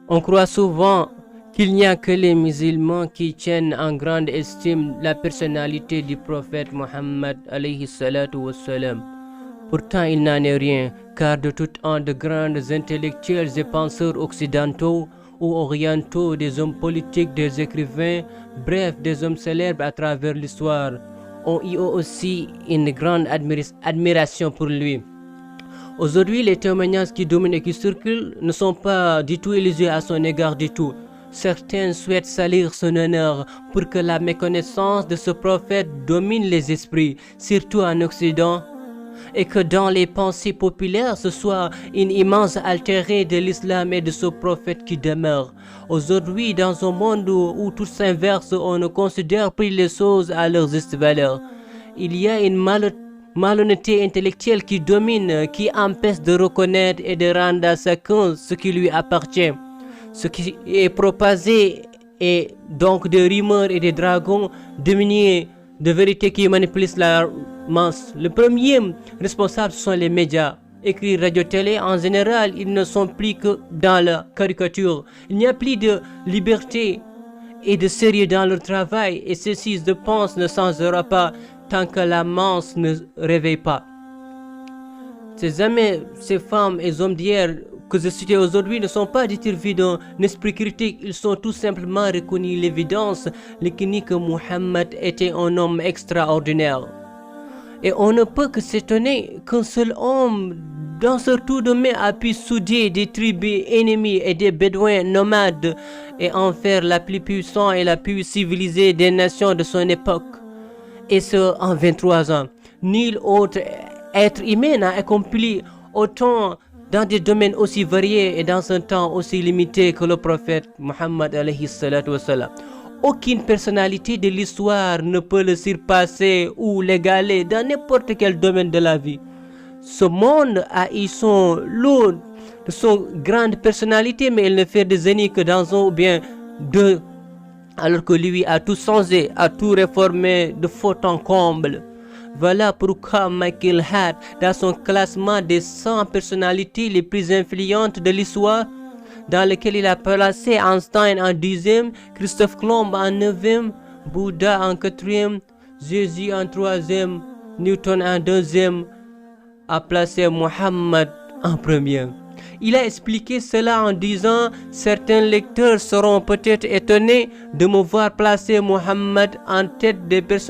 On croit souvent qu'il n'y a que les musulmans qui tiennent en grande estime la personnalité du prophète Mohammed alayhi salatu wassalam. Pourtant, il n'en est rien, car de tout temps, de grands intellectuels et penseurs occidentaux ou orientaux, des hommes politiques, des écrivains, bref, des hommes célèbres à travers l'histoire, ont eu aussi une grande admiration pour lui. Aujourd'hui, les témoignages qui dominent et qui circulent ne sont pas du tout élogieux à son égard du tout. Certains souhaitent salir son honneur pour que la méconnaissance de ce prophète domine les esprits, surtout en Occident, et que dans les pensées populaires, ce soit une immense altérée de l'islam et de ce prophète qui demeure. Aujourd'hui, dans un monde où tout s'inverse, on ne considère plus les choses à leur juste valeur. Il y a une malhonnêteté intellectuelle qui domine, qui empêche de reconnaître et de rendre à chacun ce qui lui appartient. Ce qui est propagé est donc des rumeurs et des dragons démuniés de vérité qui manipulent la masse. Le premier responsable, ce sont les médias. Écrits, radio, télé, en général, ils ne sont plus que dans la caricature. Il n'y a plus de liberté et de sérieux dans leur travail, et ceci, je pense, ne changera pas tant que la masse ne réveille pas. Ces hommes, ces femmes et hommes d'hier que je citais aujourd'hui ne sont pas dépourvus d'un esprit critique, ils sont tout simplement reconnus l'évidence, que Muhammad était un homme extraordinaire. Et on ne peut que s'étonner qu'un seul homme, dans ce tour de main, a pu souder des tribus ennemies et des bédouins nomades et en faire la plus puissante et la plus civilisée des nations de son époque. Et ce, en 23 ans. Nul autre être humain n'a accompli autant dans des domaines aussi variés et dans un temps aussi limité que le prophète Muhammad alayhi salatu wassalam. Aucune personnalité de l'histoire ne peut le surpasser ou l'égaler dans n'importe quel domaine de la vie. Ce monde a eu son lot de son grande personnalité, mais il ne fait des ennemis que dans un ou bien deux, alors que lui a tout changé, a tout réformé de fond en comble. Voilà pourquoi Michael Hart, dans son classement des 100 personnalités les plus influentes de l'histoire, dans lequel il a placé Einstein en 10e, Christophe Colomb en 9e, Bouddha en 4e, Jésus en 3e, Newton en 2e, a placé Muhammad en 1er. Il a expliqué cela en disant: certains lecteurs seront peut-être étonnés de me voir placer Muhammad en tête des personnes